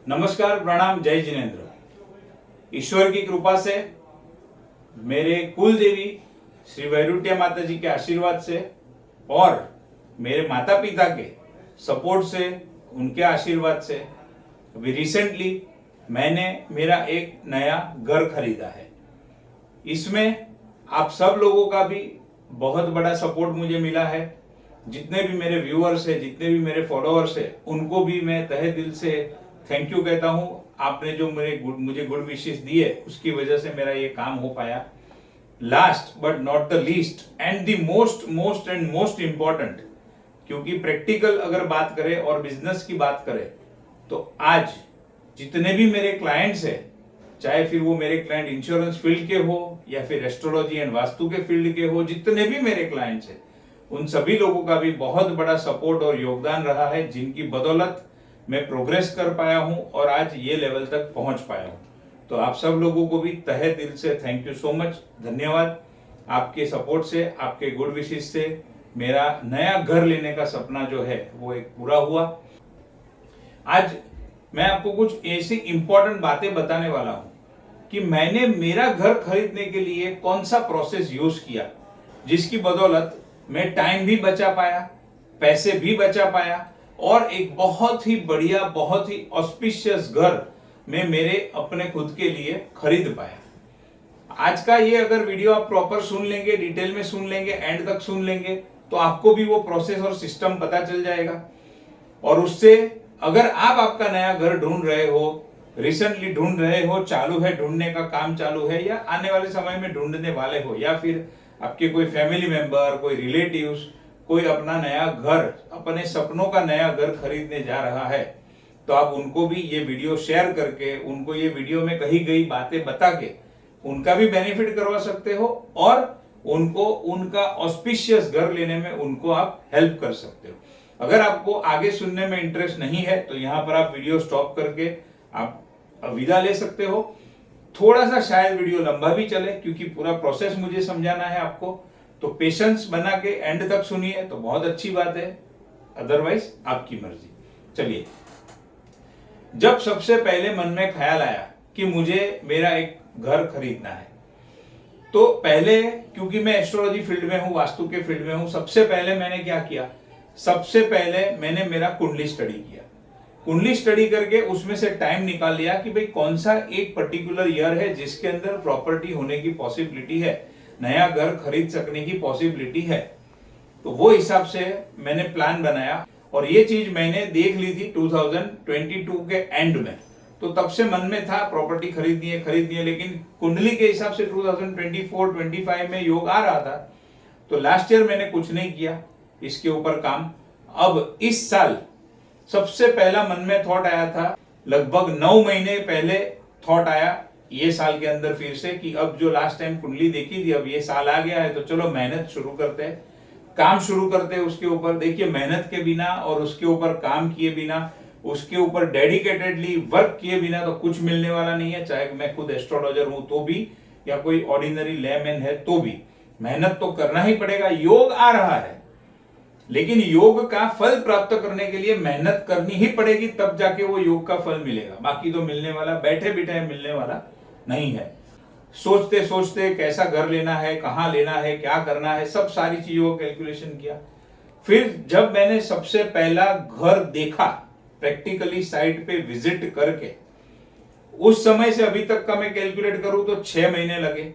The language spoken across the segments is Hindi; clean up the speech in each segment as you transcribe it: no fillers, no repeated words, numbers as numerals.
नमस्कार, प्रणाम, जय जिनेन्द्र। ईश्वर की कृपा से, मेरे कुल देवी श्री वैरुट्या माता जी के आशीर्वाद से और मेरे माता पिता के सपोर्ट से, उनके आशीर्वाद से अभी रिसेंटली मैंने मेरा एक नया घर खरीदा है। इसमें आप सब लोगों का भी बहुत बड़ा सपोर्ट मुझे मिला है। जितने भी मेरे व्यूअर्स हैं, जितने भी मेरे फॉलोअर्स हैं, उनको भी मैं तहे दिल से थैंक यू कहता हूं। आपने जो मुझे गुड विशेस दिए, उसकी वजह से मेरा ये काम हो पाया। Last but not the least and the most important, क्योंकि प्रैक्टिकल अगर बात करें और बिजनेस की बात करें तो आज जितने भी मेरे क्लाइंट्स हैं, चाहे फिर वो मेरे क्लाइंट इंश्योरेंस फील्ड के हो या फिर एस्ट्रोलॉजी एंड वास्तु के फील्ड के हो, जितने भी मेरे क्लाइंट्स हैं, उन सभी लोगों का भी बहुत बड़ा सपोर्ट और योगदान रहा है, जिनकी बदौलत मैं प्रोग्रेस कर पाया हूं और आज ये लेवल तक पहुंच पाया हूं। तो आप सब लोगों को भी तहे दिल से थैंक यू सो मच, धन्यवाद। आपके सपोर्ट से, आपके गुड विशेस से मेरा नया घर लेने का सपना जो है वो एक पूरा हुआ। आज मैं आपको कुछ ऐसी इंपॉर्टेंट बातें बताने वाला हूं कि मैंने मेरा घर खरीदने के लिए कौन सा प्रोसेस यूज किया, जिसकी बदौलत मैं टाइम भी बचा पाया, पैसे भी बचा पाया और एक बहुत ही बढ़िया, बहुत ही ऑस्पिशियस घर मैं मेरे अपने खुद के लिए खरीद पाया। आज का ये अगर वीडियो आप प्रॉपर सुन लेंगे, डिटेल में सुन लेंगे, एंड तक सुन लेंगे, तो आपको भी वो प्रोसेस और सिस्टम पता चल जाएगा। और उससे अगर आप आपका नया घर ढूंढ रहे हो, रिसेंटली ढूंढ रहे हो, चालू है, ढूंढने का काम चालू है, या आने वाले समय में ढूंढने वाले हो, या फिर आपके कोई फैमिली मेंबर, कोई रिलेटिव्स, कोई अपना नया घर, अपने सपनों का नया घर खरीदने जा रहा है, तो आप उनको भी ये वीडियो शेयर करके, उनको ये वीडियो में कही गई बातें बता के उनका भी बेनिफिट करवा सकते हो और उनको उनका ऑस्पिशियस घर लेने में उनको आप हेल्प कर सकते हो। अगर आपको आगे सुनने में इंटरेस्ट नहीं है तो यहाँ पर आप वीडियो स्टॉप करके आप विदा ले सकते हो। थोड़ा सा शायद वीडियो लंबा भी चले, क्योंकि पूरा प्रोसेस मुझे समझाना है आपको, तो पेशेंस बना के एंड तक सुनिए तो बहुत अच्छी बात है, अदरवाइज आपकी मर्जी। चलिए, जब सबसे पहले मन में ख्याल आया कि मुझे मेरा एक घर खरीदना है, तो पहले, क्योंकि मैं एस्ट्रोलॉजी फील्ड में हूं, वास्तु के फील्ड में हूं, सबसे पहले मैंने क्या किया, सबसे पहले मैंने मेरा कुंडली स्टडी किया। कुंडली स्टडी करके उसमें से टाइम निकाल लिया कि भाई कौन सा एक पर्टिकुलर ईयर है जिसके अंदर प्रॉपर्टी होने की पॉसिबिलिटी है, नया घर खरीद सकने की पॉसिबिलिटी है। तो वो हिसाब से मैंने प्लान बनाया और ये चीज मैंने देख ली थी 2022 के एंड में। तो तब से मन में था प्रॉपर्टी खरीदनी है, लेकिन कुंडली के हिसाब से 2024-25 में योग आ रहा था, तो लास्ट ईयर मैंने कुछ नहीं किया इसके ऊपर काम। अब इस साल सबसे पहला मन में थॉट आया था, लगभग 9 महीने पहले थॉट आया ये साल के अंदर फिर से, कि अब जो लास्ट टाइम कुंडली देखी थी, अब ये साल आ गया है तो चलो मेहनत शुरू करते हैं, काम शुरू करते हैं उसके ऊपर। देखिए, मेहनत के बिना और उसके ऊपर काम किए बिना, उसके ऊपर डेडिकेटेडली वर्क किए बिना तो कुछ मिलने वाला नहीं है। चाहे मैं खुद एस्ट्रोलॉजर हूं तो भी, या कोई ऑर्डिनरी लेमैन है तो भी, मेहनत तो करना ही पड़ेगा। योग आ रहा है, लेकिन योग का फल प्राप्त करने के लिए मेहनत करनी ही पड़ेगी, तब जाके वो योग का फल मिलेगा। बाकी तो मिलने वाला, बैठे बिठाए मिलने वाला नहीं है। सोचते सोचते कैसा घर लेना है, कहां लेना है, क्या करना है, सब सारी चीजों का कैलकुलेशन किया। फिर जब मैंने सबसे पहला घर देखा, प्रैक्टिकली साइट पे विजिट करके, उस समय से अभी तक का मैं कैलकुलेट करूं तो 6 महीने लगे।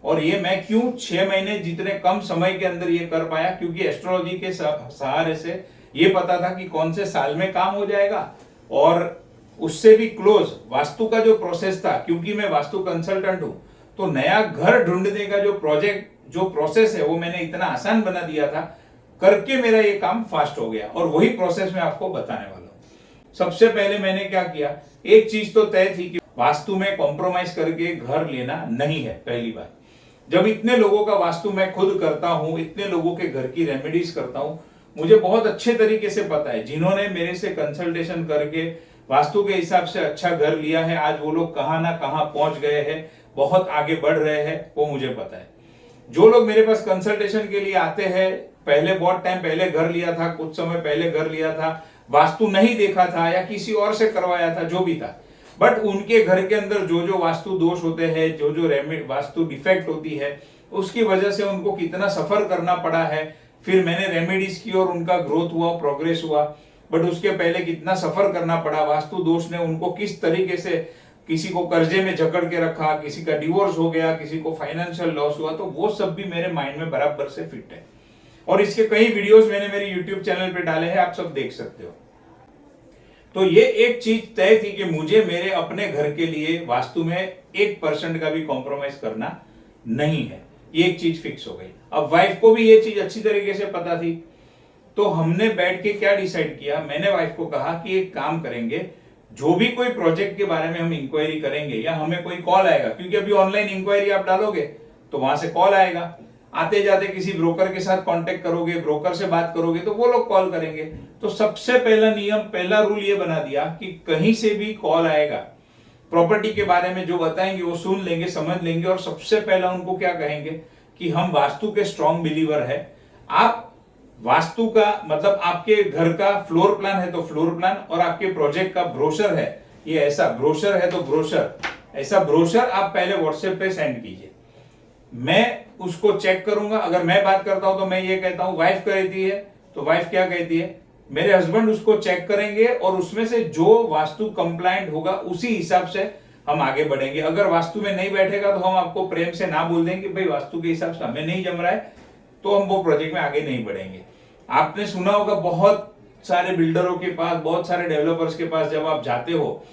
और ये मैं क्यों 6 महीने जितने कम समय के अंदर ये कर पाया, क्योंकि एस्ट्रोलॉजी के सहारे से ये पता था कि कौन से साल में काम हो जाएगा, और उससे भी क्लोज वास्तु का जो प्रोसेस था, क्योंकि मैं वास्तु कंसल्टेंट हूं, तो नया घर ढूंढने का जो प्रोसेस है वो मैंने इतना आसान बना दिया था, करके मेरा ये काम फास्ट हो गया। और वही प्रोसेस मैं आपको बताने वाला हूं। सबसे पहले मैंने क्या किया, एक चीज तो तय थी कि वास्तु में कॉम्प्रोमाइज करके घर लेना नहीं है। पहली बात, जब इतने लोगों का वास्तु मैं खुद करता हूं, इतने लोगों के घर की रेमेडीज करता हूं, मुझे बहुत अच्छे तरीके से पता है, जिन्होंने मेरे से कंसल्टेशन करके वास्तु के हिसाब से अच्छा घर लिया है, आज वो लोग कहां ना कहां पहुंच गए हैं, बहुत आगे बढ़ रहे हैं, वो मुझे पता है। जो लोग मेरे पास कंसल्टेशन के लिए आते हैं, पहले बहुत टाइम पहले घर लिया था, कुछ समय पहले घर लिया था, वास्तु नहीं देखा था या किसी और से करवाया था, जो भी था, बट उनके घर के अंदर जो जो वास्तु दोष होते हैं, जो जो वास्तु डिफेक्ट होती है, उसकी वजह से उनको कितना सफर करना पड़ा है। फिर मैंने रेमेडीज की और उनका ग्रोथ हुआ, प्रोग्रेस हुआ, बट उसके पहले कितना सफर करना पड़ा। वास्तु दोष ने उनको किस तरीके से, किसी को कर्जे में जकड़ के रखा, किसी का डिवोर्स हो गया, किसी को फाइनेंशियल लॉस हुआ, तो वो सब भी मेरे माइंड में बराबर से फिट है। और इसके कई वीडियोस मैंने मेरे यूट्यूब चैनल पे डाले हैं, आप सब देख सकते हो। तो ये एक चीज तय थी कि मुझे मेरे अपने घर के लिए वास्तु में 1% का भी कॉम्प्रोमाइज करना नहीं है, ये एक चीज फिक्स हो गई। अब वाइफ को भी ये चीज अच्छी तरीके से पता थी, तो हमने बैठ के क्या डिसाइड किया, मैंने वाइफ को कहा कि एक काम करेंगे, जो भी कोई प्रोजेक्ट के बारे में हम इंक्वायरी करेंगे या हमें कोई कॉल आएगा, क्योंकि अभी ऑनलाइन इंक्वायरी आप डालोगे तो वहां से कॉल आएगा, आते जाते किसी ब्रोकर के साथ कांटेक्ट करोगे, ब्रोकर से बात करोगे तो वो लोग कॉल करेंगे। तो सबसे पहला नियम, पहला रूल ये बना दिया कि कहीं से भी कॉल आएगा, प्रॉपर्टी के बारे में जो बताएंगे वो सुन लेंगे, समझ लेंगे, और सबसे पहला उनको क्या कहेंगे कि हम वास्तु के स्ट्रॉन्ग बिलीवर है। आप वास्तु का मतलब आपके घर का फ्लोर प्लान है तो फ्लोर प्लान, और आपके प्रोजेक्ट का ब्रोशर है, ये ऐसा ब्रोशर है तो ब्रोशर, ऐसा ब्रोशर आप पहले व्हाट्सएप पे सेंड कीजिए। मैं उसको चेक करूंगा। अगर मैं बात करता हूं तो मैं ये कहता हूं, वाइफ कहती है तो वाइफ क्या कहती है, मेरे हस्बैंड उसको चेक करेंगे और उसमें से जो वास्तु कंप्लायंट होगा उसी हिसाब से हम आगे बढ़ेंगे। अगर वास्तु में नहीं बैठेगा तो हम आपको प्रेम से ना बोल देंगे भाई वास्तु के हिसाब से हमें नहीं जम रहा है, तो हम वो प्रोजेक्ट में आगे नहीं बढ़ेंगे। आपने सुना होगा बहुत सारे बिल्डरों के पास, बहुत सारे डेवलपर्स के पास जब आप जाते हो,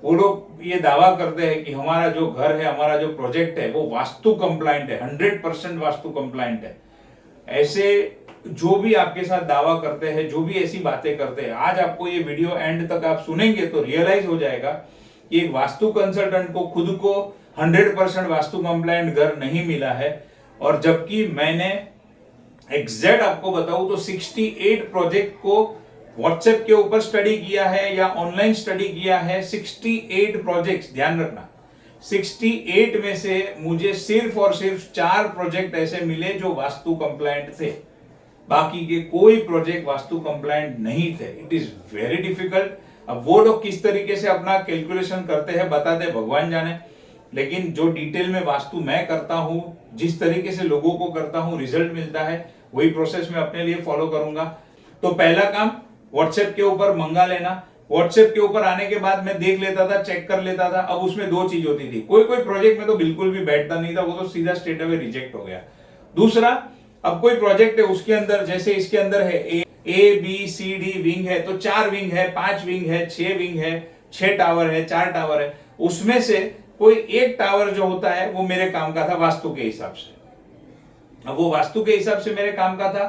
वो लोग ये दावा करते हैं कि हमारा जो घर है, हमारा जो प्रोजेक्ट है वो वास्तु कंप्लायंट है, 100% वास्तु कंप्लायंट है। ऐसे जो भी आपके साथ दावा करते हैं, जो भी ऐसी बातें करते हैं, आज आपको ये वीडियो एंड तक आप सुनेंगे तो रियलाइज हो जाएगा कि एक वास्तु कंसल्टेंट को खुद को 100% वास्तु कंप्लायंट घर नहीं मिला है। और जबकि मैंने एग्जैक्ट आपको बताऊं तो 68 प्रोजेक्ट को व्हाट्सएप के ऊपर स्टडी किया है या ऑनलाइन स्टडी किया है। 68 प्रोजेक्ट्स, ध्यान रखना, 68 में से मुझे सिर्फ और सिर्फ 4 प्रोजेक्ट ऐसे मिले जो वास्तु कंप्लायंट थे, बाकी के कोई प्रोजेक्ट वास्तु कंप्लायंट नहीं थे। It is very difficult. अब वो लोग किस तरीके से अपना कैलकुलेशन करते हैं बताते भगवान जाने, लेकिन जो डिटेल में वास्तु मैं करता हूं, जिस तरीके से लोगों को करता हूं, रिजल्ट मिलता है, वही प्रोसेस मैं अपने लिए फॉलो करूंगा। तो पहला काम व्हाट्सएप के ऊपर मंगा लेना। व्हाट्सएप के ऊपर आने के बाद मैं देख लेता था, चेक कर लेता था। अब उसमें 2 चीज होती थी, कोई कोई प्रोजेक्ट में तो बिल्कुल भी बैठता नहीं था, वो तो सीधा स्ट्रेट अवे रिजेक्ट हो गया। दूसरा, अब कोई प्रोजेक्ट है उसके अंदर, जैसे इसके अंदर है A B C D wing है, तो 4 विंग है, 5 विंग है, 6 विंग है, 6 टावर है, 4 टावर है, उसमें से कोई एक टावर जो होता है वो मेरे काम का था वास्तु के हिसाब से। अब वो वास्तु के हिसाब से मेरे काम का था,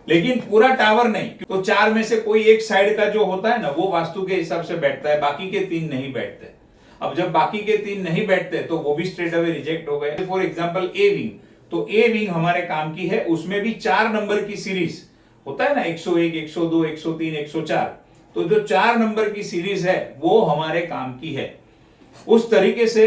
लेकिन पूरा टावर नहीं। तो 4 में से कोई एक साइड का जो होता है ना, वो वास्तु के हिसाब से बैठता है, बाकी के 3 नहीं बैठते। अब जब बाकी के 3 नहीं बैठते तो वो भी स्ट्रेट अवे रिजेक्ट हो गए। फॉर एग्जांपल ए विंग, तो ए विंग हमारे काम की है, उसमें भी 4 नंबर की सीरीज होता है ना, 101, 102, 103, 104, तो जो 4 नंबर की सीरीज है वो हमारे काम की है। उस तरीके से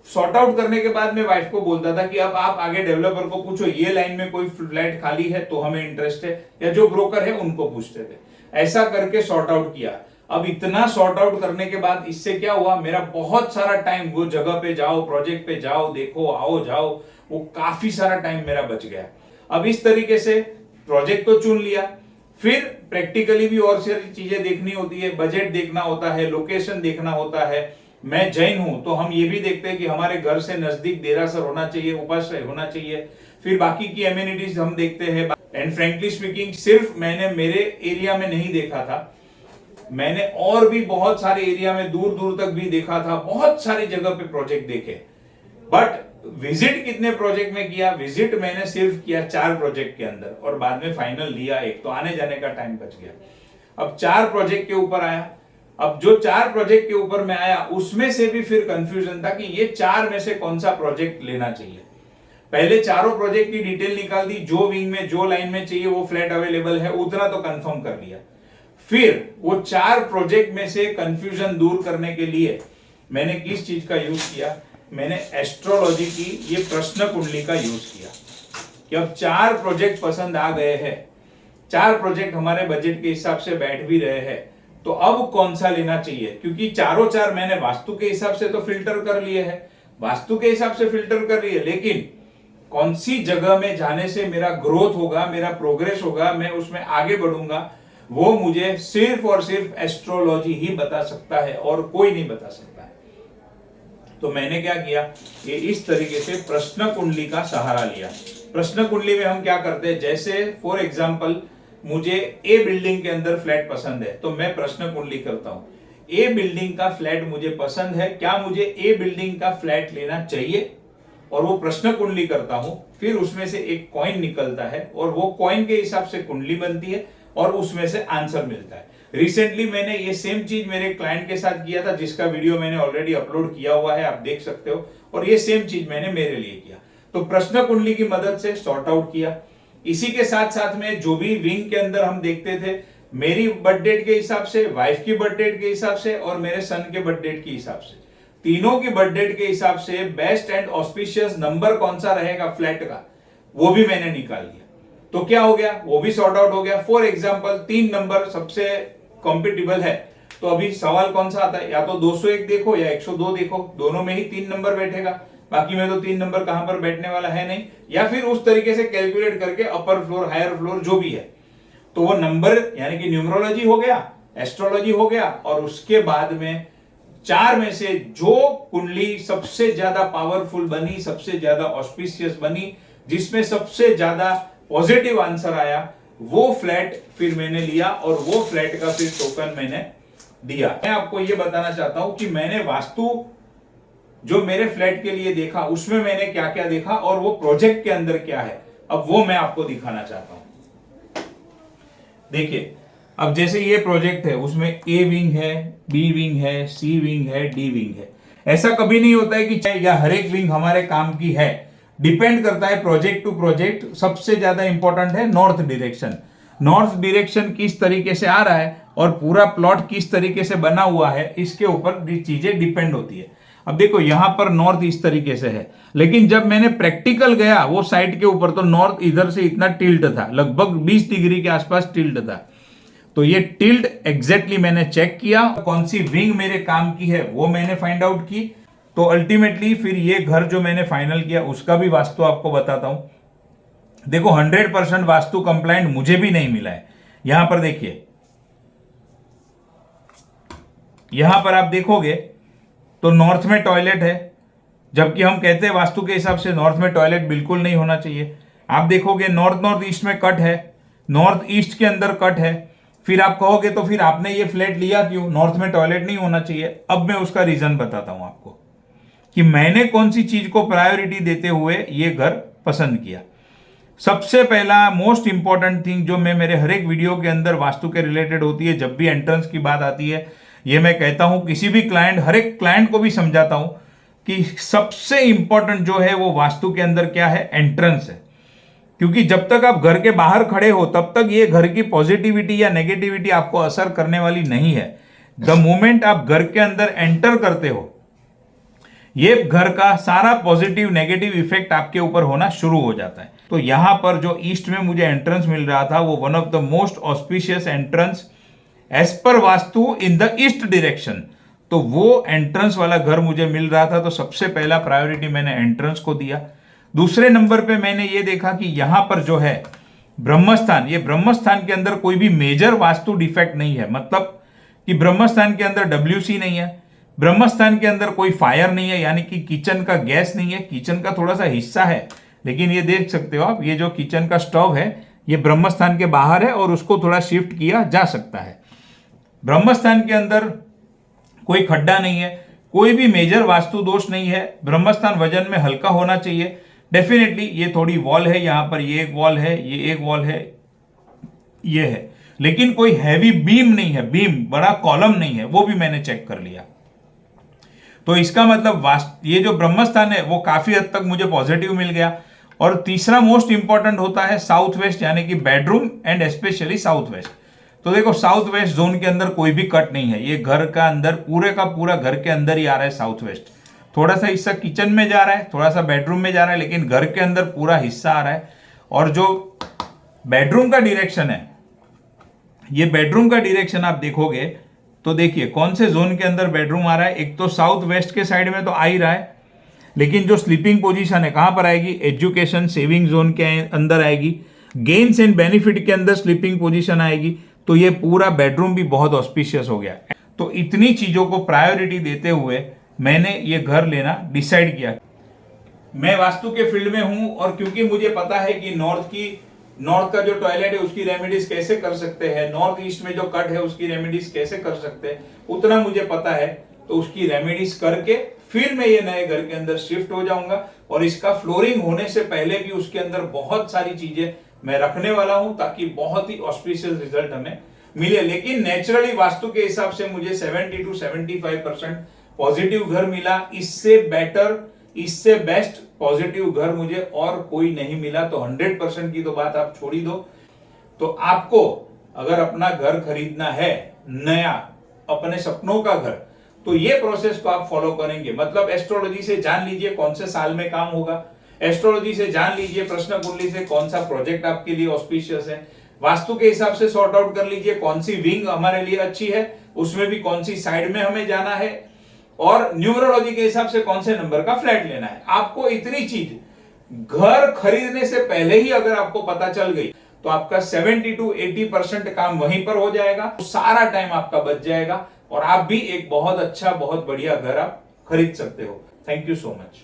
सॉर्ट आउट करने के बाद मैं वाइफ को बोलता था कि अब आप आगे डेवलपर को पूछो, ये लाइन में कोई फ्लैट खाली है तो हमें इंटरेस्ट है, या जो ब्रोकर है उनको पूछते थे। ऐसा करके सॉर्ट आउट किया। अब इतना सॉर्ट आउट करने के बाद इससे क्या हुआ, मेरा बहुत सारा टाइम, वो जगह पे जाओ, प्रोजेक्ट पे जाओ, देखो, आओ जाओ, वो काफी सारा टाइम मेरा बच गया। अब इस तरीके से प्रोजेक्ट तो चुन लिया, फिर प्रैक्टिकली भी और सारी चीजें देखनी होती है, बजट देखना होता है, लोकेशन देखना होता है। मैं जैन हूं तो हम ये भी देखते हैं कि हमारे घर से नजदीक देरासर होना चाहिए, उपाश्रय होना चाहिए, फिर बाकी की एमिनिटीज हम देखते हैं। एंड फ्रेंकली स्पीकिंग, सिर्फ मैंने मेरे एरिया में नहीं देखा था, मैंने और भी बहुत सारे एरिया में दूर दूर तक भी देखा था, बहुत सारी जगह पे प्रोजेक्ट देखे। बट विजिट कितने प्रोजेक्ट में किया, विजिट मैंने सिर्फ किया 4 प्रोजेक्ट के अंदर, और बाद में फाइनल लिया एक, तो आने जाने का टाइम बच गया। अब 4 प्रोजेक्ट के ऊपर आया। अब जो 4 प्रोजेक्ट के ऊपर मैं आया, उसमें से भी फिर कंफ्यूजन था कि ये 4 में से कौन सा प्रोजेक्ट लेना चाहिए। पहले चारों प्रोजेक्ट की डिटेल निकाल दी, जो विंग में, जो लाइन में चाहिए वो फ्लैट अवेलेबल है, उतना तो कंफर्म कर लिया। फिर वो 4 प्रोजेक्ट में से कंफ्यूजन दूर करने के लिए मैंने किस चीज का यूज किया, मैंने एस्ट्रोलॉजी की ये प्रश्न कुंडली का यूज किया कि अब 4 प्रोजेक्ट पसंद आ गए हैं, 4 प्रोजेक्ट हमारे बजट के हिसाब से बैठ भी रहे हैं, तो अब कौन सा लेना चाहिए, क्योंकि चारों चार मैंने वास्तु के हिसाब से तो फिल्टर कर लिए है, वास्तु के हिसाब से फिल्टर कर लिए, लेकिन कौन सी जगह में जाने से मेरा ग्रोथ होगा, मेरा प्रोग्रेस होगा, मैं उसमें आगे बढ़ूंगा, वो मुझे सिर्फ और सिर्फ एस्ट्रोलॉजी ही बता सकता है और कोई नहीं बता सकता है। तो मैंने क्या किया, ये इस तरीके से प्रश्न कुंडली का सहारा लिया। प्रश्न कुंडली में हम क्या करते हैं, जैसे फॉर एग्जांपल मुझे ए बिल्डिंग के अंदर फ्लैट पसंद है, तो मैं प्रश्न कुंडली करता हूं, ए बिल्डिंग का फ्लैट मुझे पसंद है, क्या मुझे ए बिल्डिंग का फ्लैट लेना चाहिए, और वो प्रश्न कुंडली करता हूं। फिर उसमें से एक कॉइन निकलता है और वो कॉइन के हिसाब से कुंडली बनती है और उसमें से आंसर मिलता है। रिसेंटली मैंने ये सेम चीज मेरे क्लाइंट के साथ किया था, जिसका वीडियो मैंने ऑलरेडी अपलोड किया हुआ है, आप देख सकते हो, और ये सेम चीज मैंने मेरे लिए किया। तो प्रश्न कुंडली की मदद से सॉर्ट आउट किया। इसी के साथ साथ में जो भी विंग के अंदर हम देखते थे, मेरी बर्थ डेट के हिसाब से, वाइफ की बर्थ डेट के हिसाब से और मेरे सन के बर्थ डेट के हिसाब से, तीनों की बर्थ डेट के हिसाब से बेस्ट एंड ऑस्पिशियस नंबर कौन सा रहेगा फ्लैट का, वो भी मैंने निकाल लिया। तो क्या हो गया, वो भी सॉर्ट आउट हो गया। फॉर एग्जांपल 3 नंबर सबसे कॉम्पिटिबल है, तो अभी सवाल कौन सा आता है, या तो 201 देखो या 102 देखो, दोनों में ही 3 नंबर बैठेगा, बाकी में तो 3 नंबर कहां पर बैठने वाला है नहीं, या फिर उस तरीके से कैलकुलेट करके अपर फ्लोर हायर फ्लोर जो भी है, तो वो नंबर यानी कि न्यूमरोलॉजी हो गया, एस्ट्रोलॉजी हो गया, और उसके बाद में 4 में से जो कुंडली सबसे ज्यादा पावरफुल बनी, सबसे ज्यादा ऑस्पिशियस बनी, जिसमें सबसे ज्यादा पॉजिटिव आंसर आया, वो फ्लैट फिर मैंने लिया और वो फ्लैट का फिर टोकन मैंने दिया। मैं आपको ये बताना चाहता हूं कि मैंने वास्तु जो मेरे फ्लैट के लिए देखा, उसमें मैंने क्या क्या देखा और वो प्रोजेक्ट के अंदर क्या है, अब वो मैं आपको दिखाना चाहता हूं। देखिए, अब जैसे ये प्रोजेक्ट है, उसमें ए विंग है, बी विंग है, सी विंग है, डी विंग है। ऐसा कभी नहीं होता है कि या हर एक विंग हमारे काम की है, डिपेंड करता है प्रोजेक्ट टू प्रोजेक्ट। सबसे ज्यादा इंपॉर्टेंट है नॉर्थ डायरेक्शन। नॉर्थ डायरेक्शन किस तरीके से आ रहा है और पूरा प्लॉट किस तरीके से बना हुआ है, इसके ऊपर चीजें डिपेंड होती है। अब देखो, यहां पर नॉर्थ इस तरीके से है, लेकिन जब मैंने प्रैक्टिकल गया वो साइड के ऊपर, तो नॉर्थ इधर से इतना टिल्ट था, लगभग 20 डिग्री के आसपास टिल्ट था। तो ये टिल्ट एग्जैक्टली मैंने चेक किया, कौन सी विंग मेरे काम की है वो मैंने फाइंड आउट की। तो अल्टीमेटली फिर ये घर जो मैंने फाइनल किया, उसका भी वास्तु आपको बताता हूं। देखो, 100% वास्तु कंप्लाइंट मुझे भी नहीं मिला है। यहां पर देखिए, यहां पर आप देखोगे तो नॉर्थ में टॉयलेट है, जबकि हम कहते हैं वास्तु के हिसाब से नॉर्थ में टॉयलेट बिल्कुल नहीं होना चाहिए। आप देखोगे नॉर्थ ईस्ट में कट है, नॉर्थ ईस्ट के अंदर कट है। फिर आप कहोगे तो फिर आपने ये फ्लैट लिया क्यों, नॉर्थ में टॉयलेट नहीं होना चाहिए। अब मैं उसका रीजन बताता हूं आपको कि मैंने कौन सी चीज को प्रायोरिटी देते हुए ये घर पसंद किया। सबसे पहला मोस्ट इंपॉर्टेंट थिंग जो मैं मेरे हर एक वीडियो के अंदर वास्तु के रिलेटेड होती है, जब भी एंट्रेंस की बात आती है, ये मैं कहता हूं, किसी भी क्लाइंट, हर एक क्लाइंट को भी समझाता हूं कि सबसे इंपॉर्टेंट जो है वो वास्तु के अंदर क्या है, एंट्रेंस है। क्योंकि जब तक आप घर के बाहर खड़े हो तब तक ये घर की पॉजिटिविटी या नेगेटिविटी आपको असर करने वाली नहीं है। द मोमेंट आप घर के अंदर एंटर करते हो, ये घर का सारा पॉजिटिव नेगेटिव इफेक्ट आपके ऊपर होना शुरू हो जाता है। तो यहां पर जो ईस्ट में मुझे एंट्रेंस मिल रहा था, वो one of the most auspicious entrance as per Vastu in the east direction. तो वो एंट्रेंस वाला घर मुझे मिल रहा था, तो सबसे पहला प्रायोरिटी मैंने एंट्रेंस को दिया। दूसरे नंबर पे मैंने ये देखा कि यहां पर जो है ब्रह्मस्थान, ये ब्रह्मस्थान के अंदर कोई भी मेजर वास्तु डिफेक्ट नहीं है। मतलब कि ब्रह्मस्थान के अंदर WC नहीं है, ब्रह्मस्थान के अंदर कोई फायर नहीं है, यानी कि किचन का गैस नहीं है। किचन का थोड़ा सा हिस्सा है, लेकिन ये देख सकते हो आप, ये जो किचन का स्टोव है ये ब्रह्मस्थान के बाहर है और उसको थोड़ा शिफ्ट किया जा सकता है। ब्रह्मस्थान के अंदर कोई खड्डा नहीं है, कोई भी मेजर वास्तु दोष नहीं है। ब्रह्मस्थान वजन में हल्का होना चाहिए। डेफिनेटली ये थोड़ी वॉल है, यहां पर ये एक वॉल है, ये एक वॉल है, ये है, लेकिन कोई हैवी बीम नहीं है, बीम बड़ा कॉलम नहीं है, वो भी मैंने चेक कर लिया। तो इसका मतलब ये जो ब्रह्मस्थान है वो काफी हद तक मुझे पॉजिटिव मिल गया। और तीसरा मोस्ट इंपॉर्टेंट होता है साउथ वेस्ट, यानी कि bedroom and specially south west. तो देखो, साउथ वेस्ट जोन के अंदर कोई भी कट नहीं है, ये घर का अंदर पूरे का पूरा घर के अंदर ही आ रहा है साउथ वेस्ट। थोड़ा सा हिस्सा किचन में जा रहा है, थोड़ा सा बेडरूम में जा रहा है, लेकिन घर के अंदर पूरा हिस्सा आ रहा है। और जो बेडरूम का डायरेक्शन है, ये बेडरूम का डायरेक्शन आप देखोगे तो देखिए कौन से जोन के अंदर बेडरूम आ रहा है। एक तो साउथ वेस्ट के साइड में तो आ ही रहा है, लेकिन जो स्लीपिंग पोजीशन है कहां पर आएगी, एजुकेशन सेविंग जोन के अंदर आएगी, गेन्स एंड बेनिफिट के अंदर स्लीपिंग पोजीशन आएगी। तो ये पूरा बेडरूम भी बहुत ऑस्पिशियस हो गया। तो इतनी चीजों को प्रायोरिटी देते हुए मैंने ये घर लेना डिसाइड किया। मैं वास्तु के फील्ड में हूं और क्योंकि मुझे पता है कि नॉर्थ का जो टॉयलेट है उसकी रेमेडीज कैसे कर सकते हैं, नॉर्थ ईस्ट में जो कट है उसकी रेमेडीज कैसे कर सकते हैं, उतना मुझे पता है। तो उसकी रेमेडीज करके फिर मैं ये नए घर के अंदर शिफ्ट हो जाऊंगा और इसका फ्लोरिंग होने से पहले भी उसके अंदर बहुत सारी चीजें मैं रखने वाला हूं ताकि बहुत ही ऑस्पिशियस रिजल्ट हमें मिले। लेकिन नेचुरली वास्तु के हिसाब से मुझे 70 to 75% पॉजिटिव घर मिला। इससे बेटर, इससे बेस्ट पॉजिटिव घर मुझे और कोई नहीं मिला। तो 100% की तो बात आप छोड़ ही दो। तो आपको अगर अपना घर खरीदना है नया, अपने सपनों का घर, तो ये प्रोसेस को आप फॉलो करेंगे। मतलब एस्ट्रोलॉजी से जान लीजिए कौन से साल में काम होगा, एस्ट्रोलॉजी से जान लीजिए प्रश्न कुंडली से कौन सा प्रोजेक्ट आपके लिए ऑस्पिशियस है, वास्तु के हिसाब से सॉर्ट आउट कर लीजिए कौन सी विंग हमारे लिए अच्छी है, उसमें भी कौन सी साइड में हमें जाना है, और न्यूमरोलॉजी के हिसाब से कौन से नंबर का फ्लैट लेना है। आपको इतनी चीज घर खरीदने से पहले ही अगर आपको पता चल गई तो आपका 70 to 80% काम वहीं पर हो जाएगा। तो सारा टाइम आपका बच जाएगा और आप भी एक बहुत अच्छा, बहुत बढ़िया घर आप खरीद सकते हो। Thank you so much.